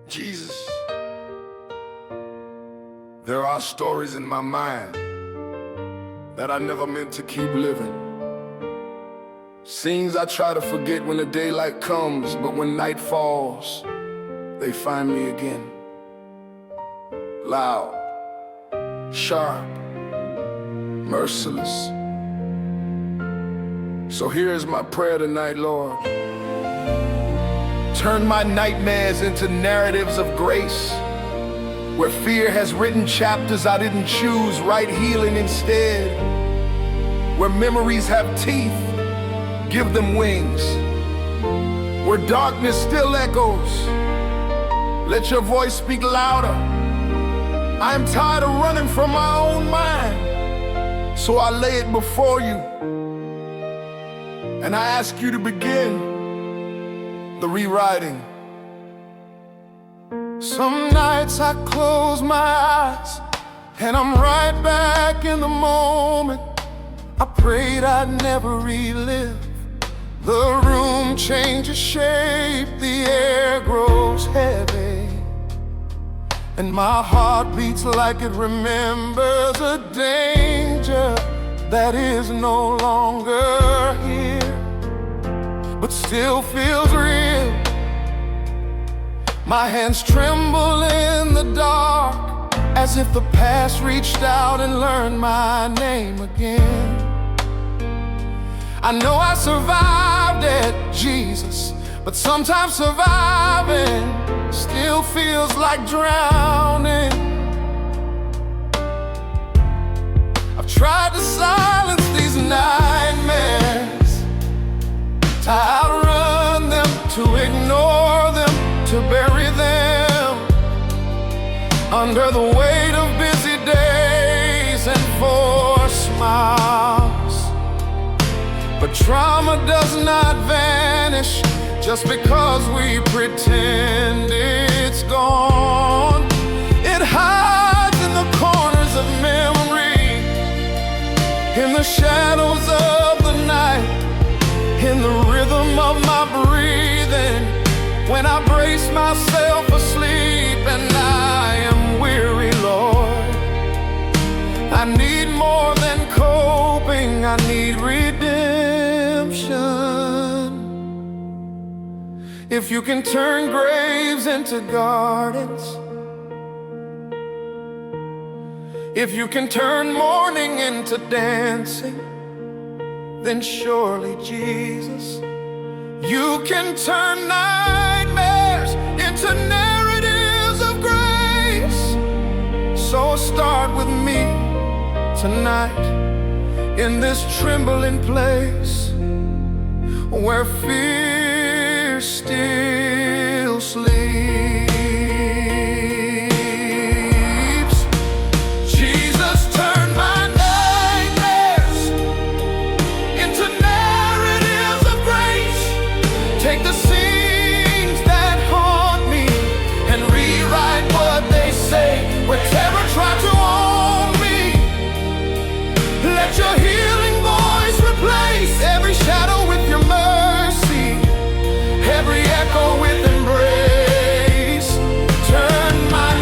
Jesus, there are stories in my mind that I never meant to keep living. Scenes I try to forget when the daylight comes, but when night falls, they find me again. Loud, sharp, merciless. So here's my prayer tonight, Lord. Turn my nightmares into narratives of grace. Where fear has written chapters I didn't choose, write healing instead. Where memories have teeth, give them wings. Where darkness still echoes, let your voice speak louder. I am tired of running from my own mind, so I lay it before you. And I ask you to begin the rewriting. Some nights I close my eyes and I'm right back in the moment. I prayed I'd never relive. The room changes shape, the air grows heavy, and my heart beats like it remembers a danger that is no longer here, but still feels real. My hands tremble in the dark, as if the past reached out and learned my name again. I know I survived it, Jesus, but sometimes surviving still feels like drowning. I've tried to silence these nightmares, to outrun them, to ignore them, to bury them under the weight of busy days and forced smiles. But trauma does not vanish just because we pretend it's gone. It hides in the corners of memory, in the shadows of the night, in the rhythm of my breathing. When I brace myself asleep and I am weary, Lord, I need more than coping, I need redemption. If you can turn graves into gardens, if you can turn mourning into dancing, then surely, Jesus, you can turn nightmares into narratives of grace. So start with me tonight, in this trembling place where fear still sleeps. Jesus, turn my nightmares into narratives of grace. Take the scenes that haunt me and rewrite what they say, where terror tried to own me. Let your healing voice replace every shadow with your mercy, every echo with embrace. Turn my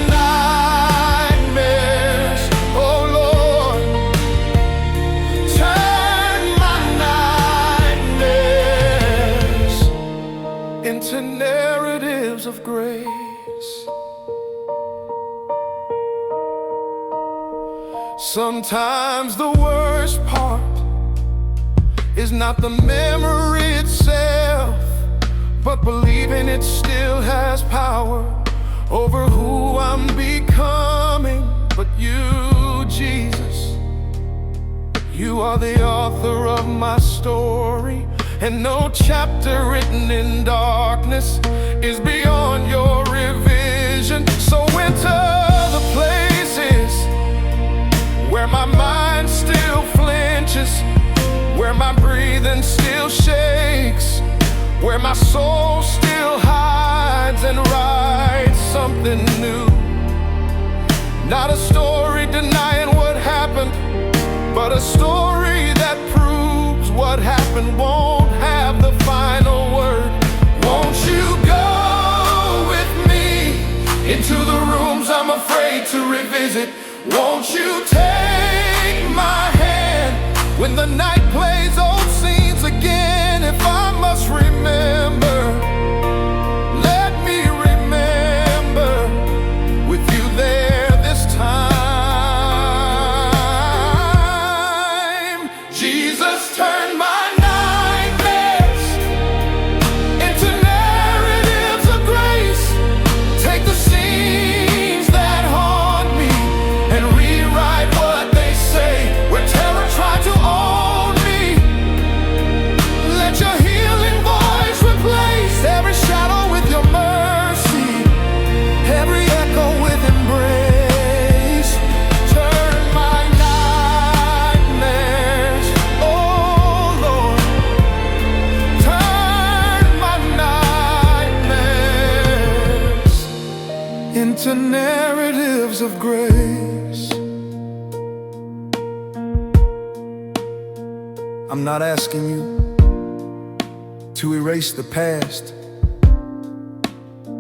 nightmares, oh Lord, turn my nightmares into narratives of grace. Sometimes the worst part is not the memory itself, but believing it still has power over who I'm becoming. But you, Jesus, you are the author of my story, and no chapter written in darkness is beyond your revision. So enter the places where my mind still flinches, where my breathing still shakes, where my soul still hides, and writes something new. Not a story denying what happened, but a story that proves what happened won't have the final word. Won't you go with me visit. Won't you take my hand when the night plays old scenes again? If I must remember, let me remember with you there this time. Jesus, turn my nightmares into narratives of grace. Take the scenes that haunt me and rewrite what they say, where terror tried to own me. Let your healing voice replace every shadow with your mercy, every echo with embrace. Turn my nightmares, oh Lord, turn my nightmares into narratives of grace. I'm not asking you to erase the past,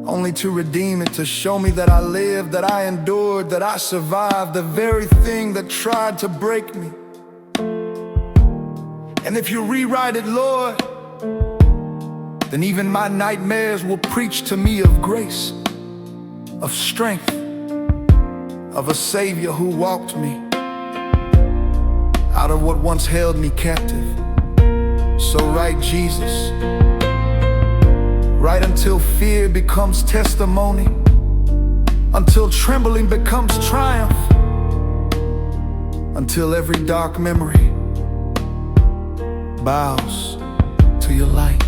only to redeem it, to show me that I lived, that I endured, that I survived the very thing that tried to break me. And if you rewrite it, Lord, then even my nightmares will preach to me of grace, of strength, of a Savior who walked me out of what once held me captive. So write Jesus, right until fear becomes testimony, until trembling becomes triumph, until every dark memory bows to your light.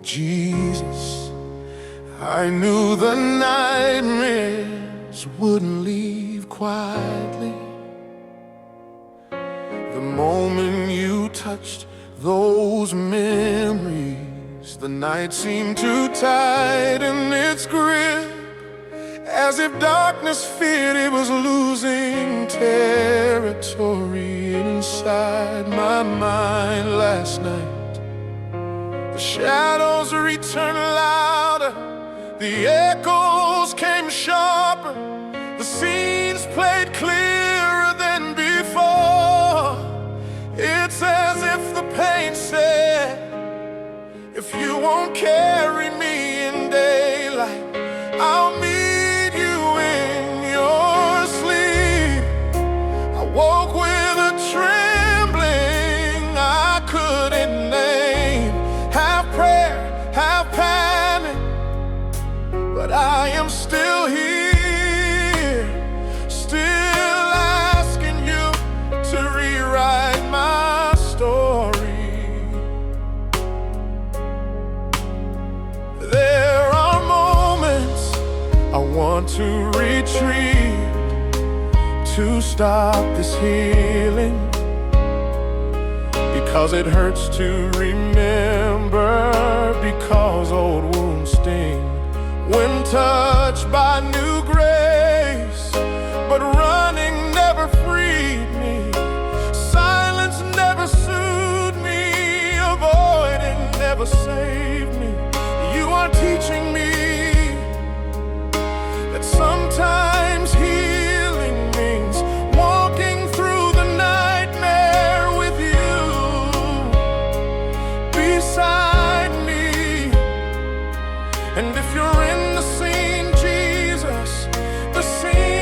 Jesus, I knew the nightmares wouldn't leave quietly. The moment you touched those memories, the night seemed to tighten its grip, as if darkness feared it was losing territory inside my mind last night. The shadows returned louder, the echoes came sharper, the scenes played clearer than before. It's as if the pain said, if you won't carry me in daylight, I'll meet you in your sleep. I woke with a trembling I couldn't name, half prayer, half panic, but I am still here, still asking you to rewrite my story. There are moments I want to retreat, to stop this healing, because it hurts to remember, because old wounds sting when touched by new grace. But running never freed me, silence never soothed me, avoiding never saved me. You are teaching me that sometimes healing means walking through the nightmare with you beside me. And if you're in the scene, Jesus, the scene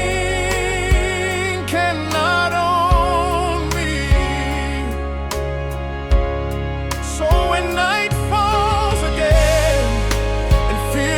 cannot own me. So when night falls again and fear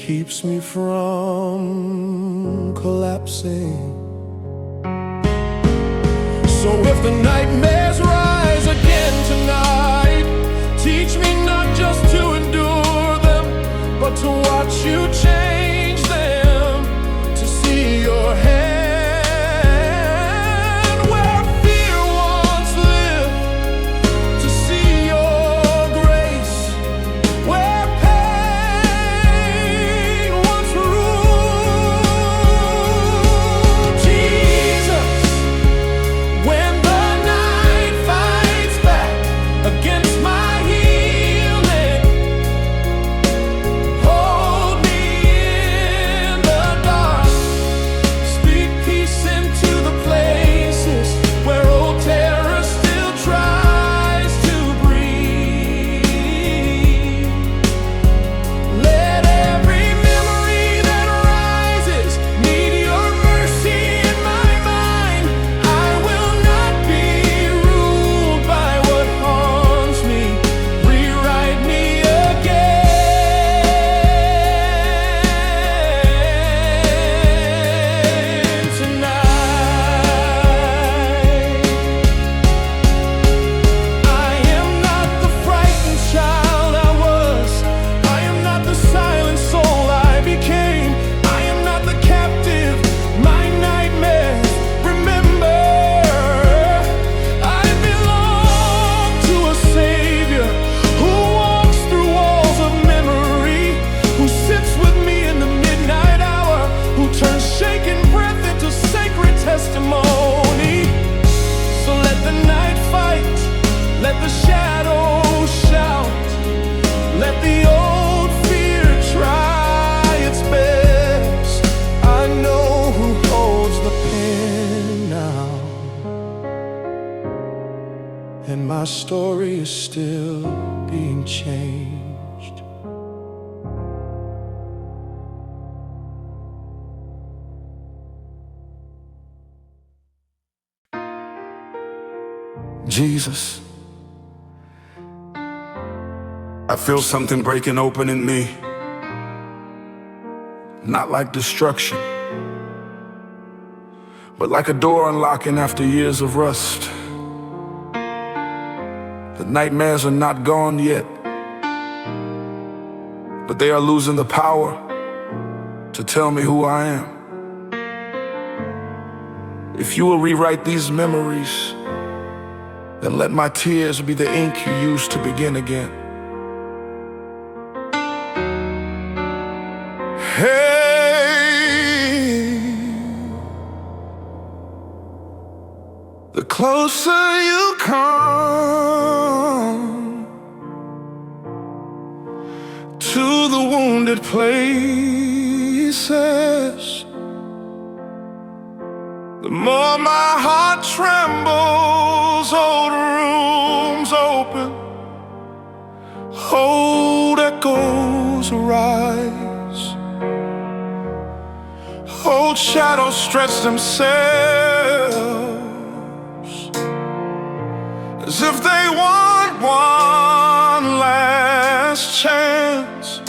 keeps me from collapsing. So if the nightmares rise again tonight, teach me not just to endure them, but to watch you change them, to see your hand where fear once lived, to see your grace where pain once ruled. Jesus, when the night fights back against my healing, hold me in the dark. Speak peace into the places where old terror still tries to breathe. Let every memory that rises need your mercy in my mind. I will not be ruled by what haunts me. Rewrite me again tonight. I am not the frightened child I was. I am not the silent soul I became. I am not the captive my nightmares remember. I belong to a Savior who walks through walls of memory, who sits with me in the midnight hour, who turns shaken breath into sacred testimony. So let the night fight, let the shadows shout, let the old fear try its best. I know who holds the pen now, and my story is still being changed. Jesus, I feel something breaking open in me. Not like destruction, but like a door unlocking after years of rust. The nightmares are not gone yet, but they are losing the power to tell me who I am. If you will rewrite these memories, then let my tears be the ink you use to begin again. Hey, the closer you come to the wounded places, the more my heart trembles. Old rooms open, old echoes arise, old shadows stretch themselves as if they want one last chance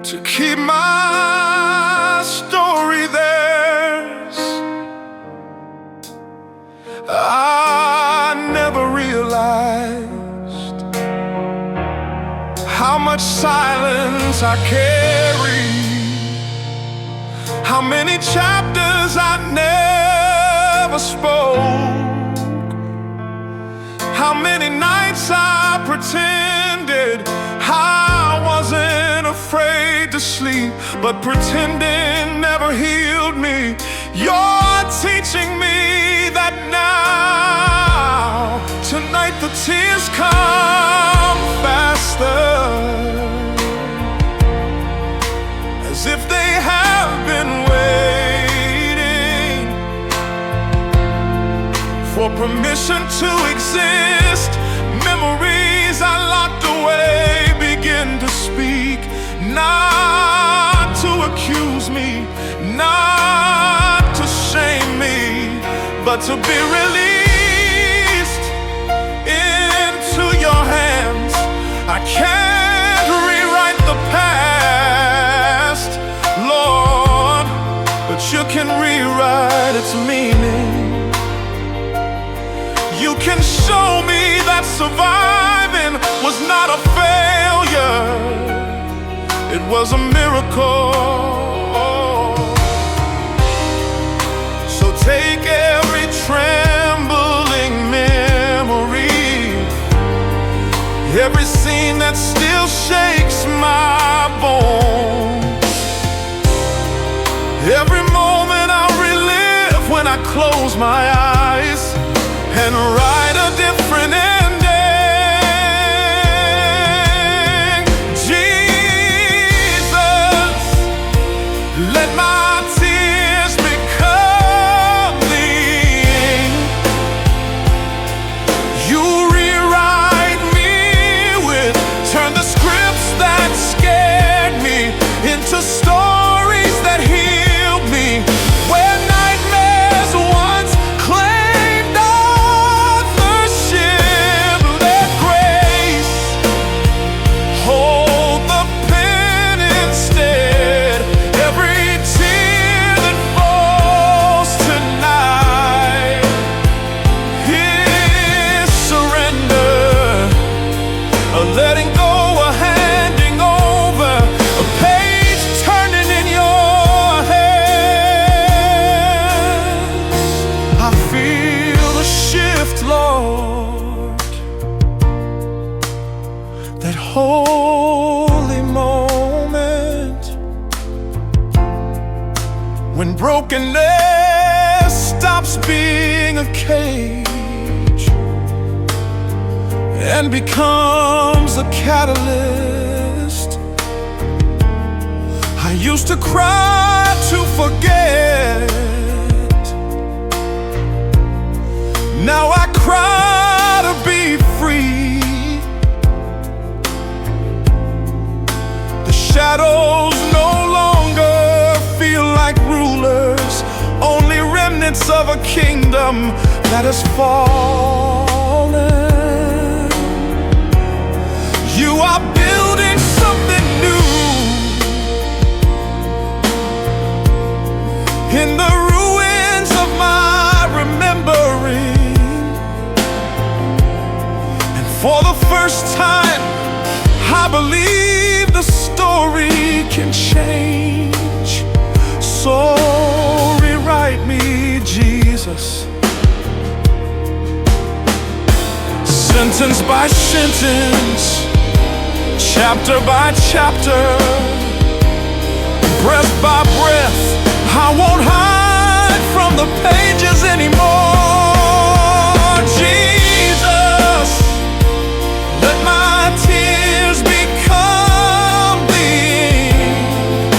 to keep my story theirs. I never realized how much silence I carry, how many chapters I never spoke, how many nights I pretended I wasn't afraid to sleep, but pretending never healed me. You're teaching me that now, tonight the tears come faster, as if they have been waiting for permission to exist. Memories I locked away begin to speak, not to accuse me, not to shame me, but to be released into your hands. I can't rewrite the past, surviving was not a failure, it was a miracle. So take every trembling memory, every scene that still shakes my bones, every moment I'll relive when I close my eyes and write a different ending. Jesus, let my tears become the ink. You rewrite me with, turn the scripts that scared me into stories that healed me. Where nightmares once claimed authorship, let grace hold the pen instead. Every tear that falls tonight is surrender, a letting go, a handing over, a page turning in your hands. I feel the shift, Lord, that holy moment when brokenness stops being a cage and becomes a catalyst. I used to cry to forget, now I cry to be free. The shadows no longer feel like rulers, only remnants of a kingdom that has fallen. You are building something new in the ruins of my remembering, and for the first time I believe the story can change. So rewrite me, Jesus, sentence by sentence, chapter by chapter, breath by breath. I won't hide from the pages anymore. Jesus, let my tears become the ink.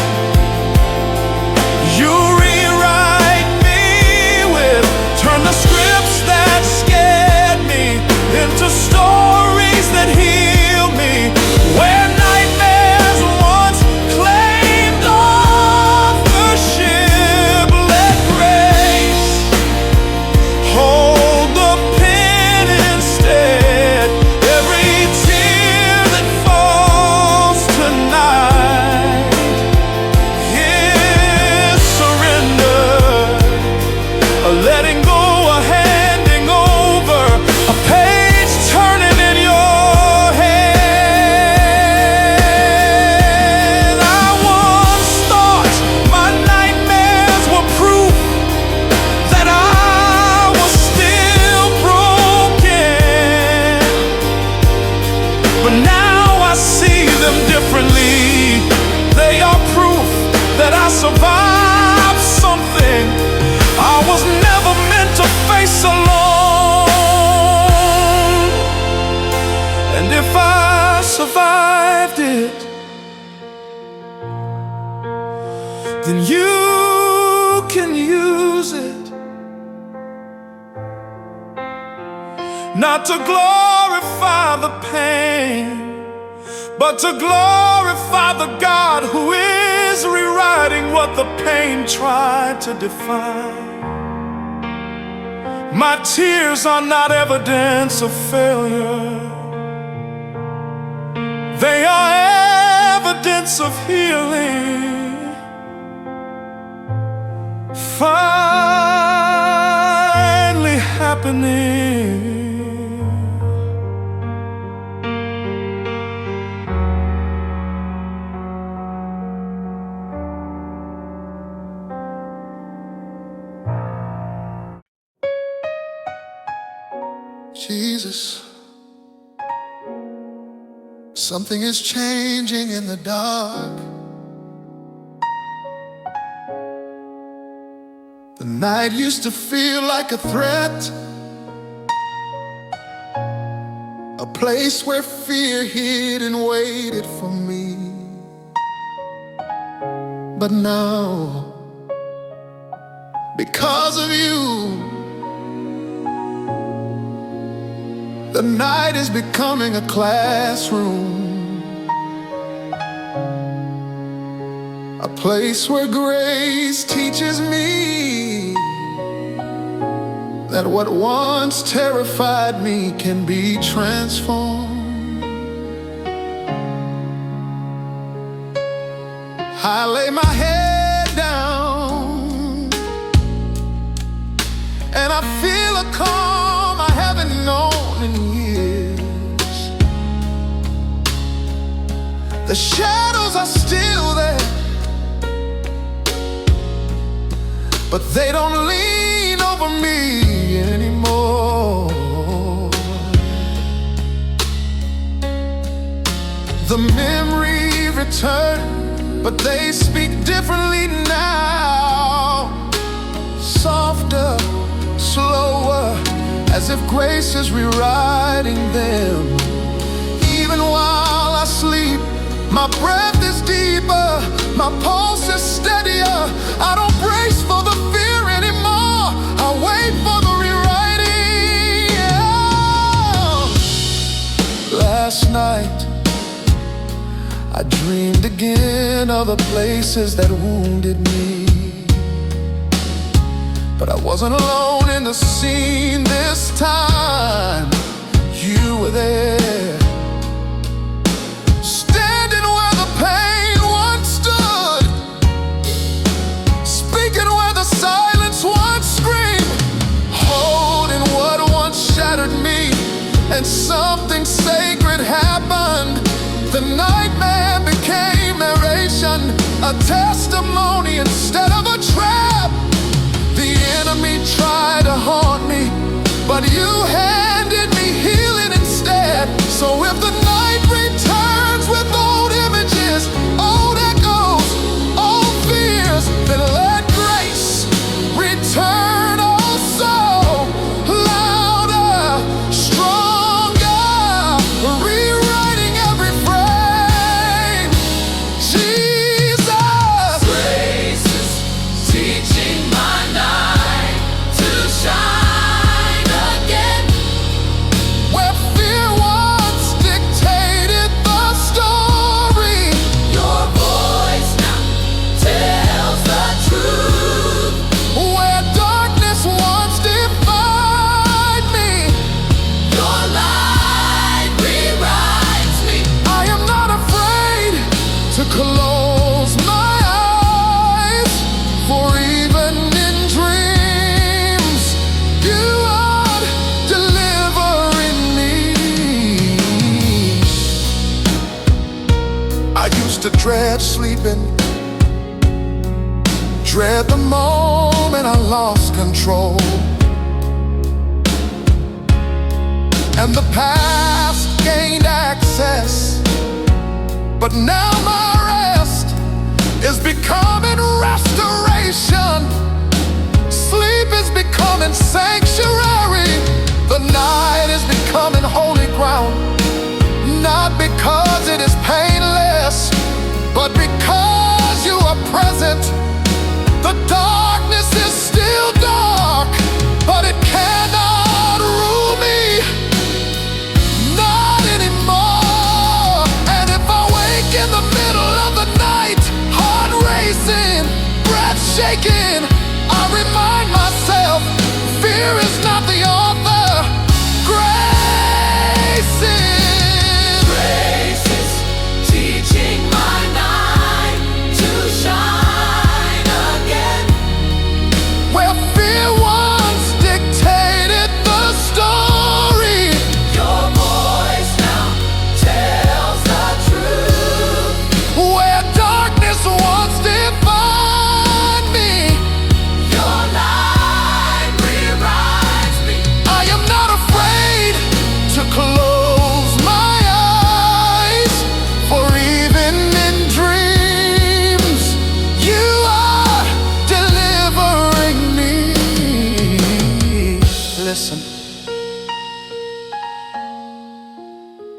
You rewrite me with, turn the scripts that scared me into stories that heal me. Where nightmares once claimed authorship, let grace hold the pen instead. Every tear that falls tonight is surrender, a letting go, a handing over, a page turning in your hand. I once thought my nightmares were proof that I was still broken, but now I see them differently. They are proof that I survived something I was never meant to face alone. And if I survived it, then you can use it, not to glorify the pain, but to glorify the God who is rewriting what the pain tried to define. My tears are not evidence of failure, they are evidence of healing. Finally happening. Jesus, something is changing in the dark. The night used to feel like a threat, a place where fear hid and waited for me. But now, because of you, the night is becoming a classroom, a place where grace teaches me that what once terrified me can be transformed. I lay my head down and I feel a calm I haven't known in years. The shadows are still there, but they don't lean over me anymore. The memory returned, but they speak differently now. Softer, slower, as if grace is rewriting them. Even while I sleep, my breath is deeper, my pulse is steadier. I don't brace for the fear anymore, I wait for the rewriting. Yeah. Last night, I dreamed again of the places that wounded me, but I wasn't alone in the scene this time. You were there, standing where the pain once stood, speaking where the silence once screamed, holding what once shattered me, and something sacred happened. The nightmare became narration, a testimony instead of a trap. The enemy tried to haunt me, but you handed me healing instead. So if the night returns with old images, old echoes, old fears, then let grace return also, louder, stronger, rewriting every frame. Jesus, Grace is teaching my night to shine again. where fear once dictated the story, Your voice now tells the truth. where darkness once defined me, Your light rewrites me. I am not afraid to close my eyes, for even in dreams you are delivering me. I used to dread sleeping, dread the moment I lost control, and the past gained access. But now my rest is becoming restoration. Sleep is becoming sanctuary. The night is becoming holy ground, not because it is painless, but because you are present. The darkness is still dark, but it cannot rule me. Not anymore. And if I wake in the middle of the night, heart racing, breath shaking, I remind myself, fear is not the author. Grace is. Grace is teaching my night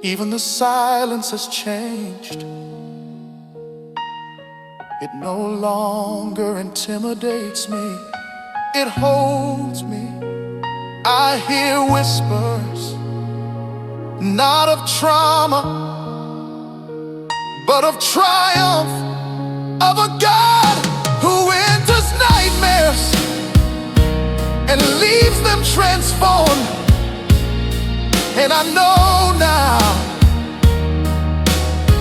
Even the silence has changed. It no longer intimidates me. It holds me. I hear whispers, not of trauma, but of triumph, of a God who enters nightmares and leaves them transformed. And I know now,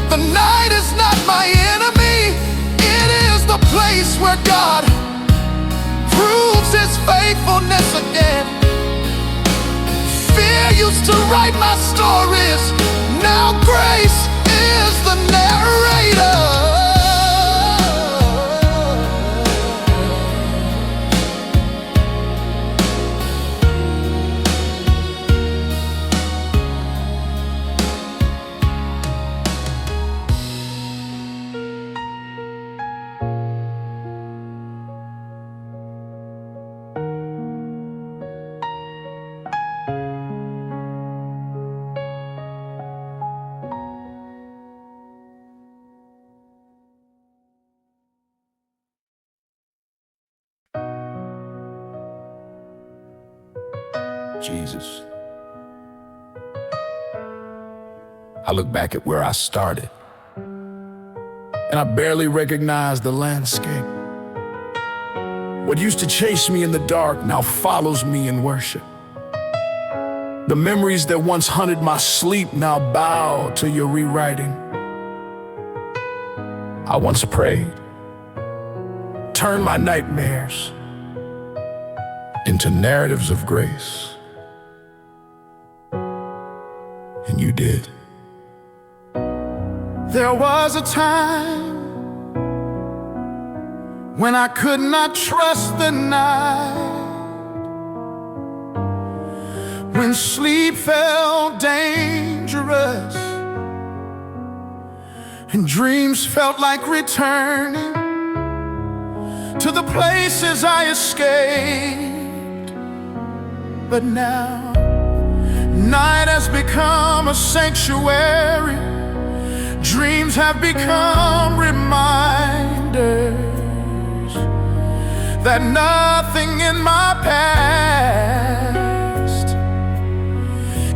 the night is not my enemy. It is the place where God proves His faithfulness again. Fear used to write my stories. Now grace is the narrator. Jesus. I look back at where I started, and I barely recognize the landscape. What used to chase me in the dark now follows me in worship. The memories that once hunted my sleep now bow to your rewriting. I once prayed, turn my nightmares into narratives of grace. And you did. There was a time when I could not trust the night, when sleep felt dangerous and dreams felt like returning to the places I escaped. But now night has become a sanctuary. Dreams have become reminders that nothing in my past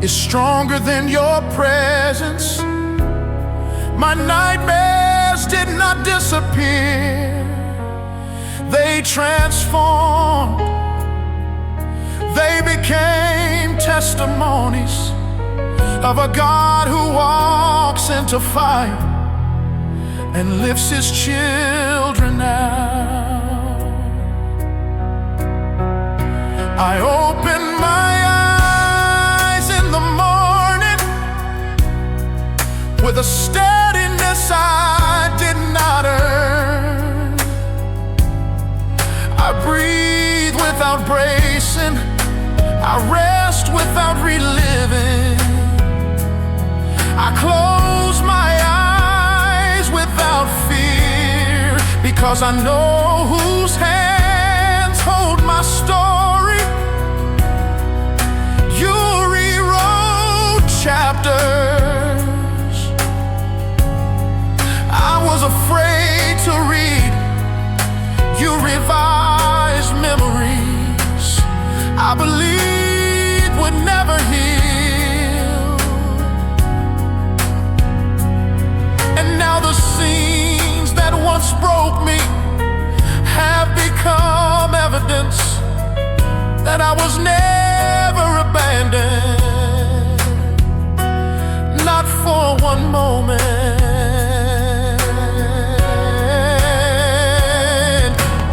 is stronger than your presence. My nightmares did not disappear. They transformed. They became testimonies of a God who walks into fire and lifts His children out. I open my eyes in the morning with a steadiness I did not earn. I breathe without bracing. I rest without reliving. I close my eyes without fear, because I know whose hands hold my story. You rewrote chapters I was afraid to read. You revised memories I believed would never heal. And now the scenes that once broke me have become evidence that I was never abandoned, not for one moment.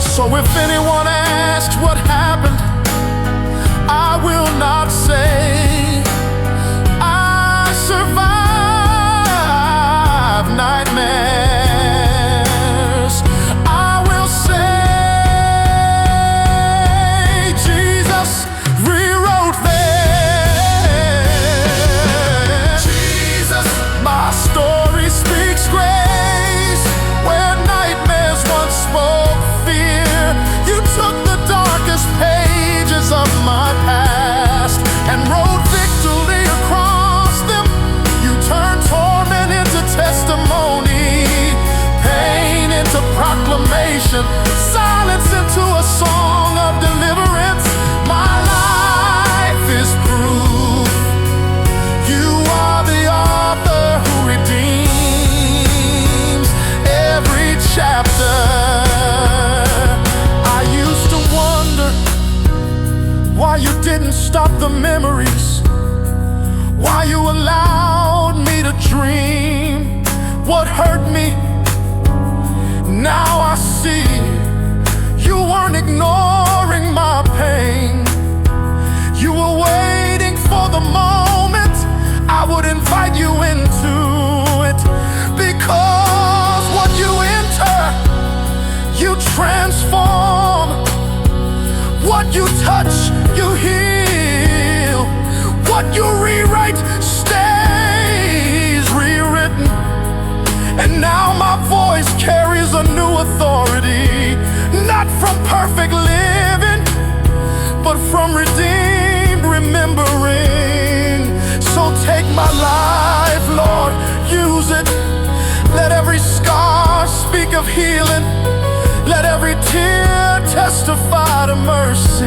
So if anyone asks what happened, I will not say I survived nightmares. I will say Jesus rewrote them. Jesus, my story speaks grace where nightmares once spoke fear. You took the darkest pain why you didn't stop the memories, why you allowed me to dream what hurt me. Now I see you weren't ignoring my pain. You were waiting for the moment I would invite you into it. Because what you enter, you transform. What you touch, you heal. What you rewrite stays rewritten. And now my voice carries a new authority, not from perfect living, but from redeemed remembering. So take my life, Lord, use it. Let every scar speak of healing. Let every tear testify to mercy.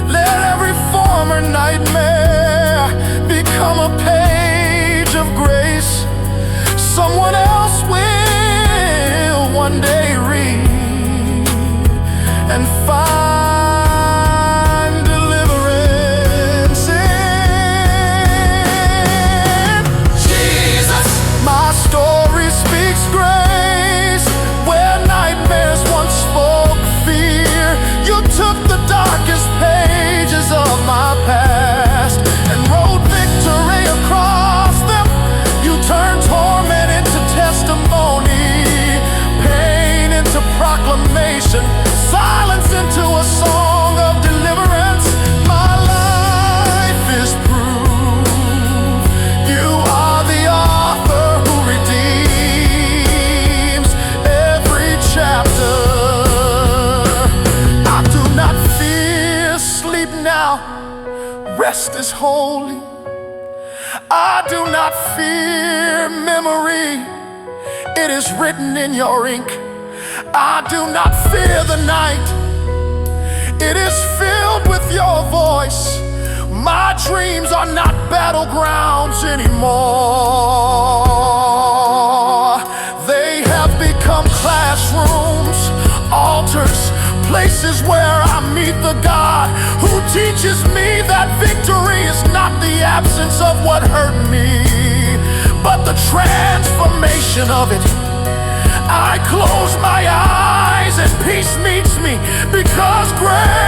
Let every former nightmare become a page of grace someone else will one day read and find deliverance in Jesus. My story speaks grace where nightmares once spoke fear. You took the darkest pages of my past and wrote victory across them. You turned torment into testimony, pain into proclamation, silence into a song of deliverance. My life is proof you are the author who redeems every chapter. I do not fear sleep now, rest is holy. I do not fear memory, it is written in your ink. I do not fear the night, it is filled with your voice. My dreams are not battlegrounds anymore. They have become classrooms, altars, places where I meet the God who teaches me that victory is not the absence of what hurt me, but the transformation of it. I close my eyes and peace meets me because grace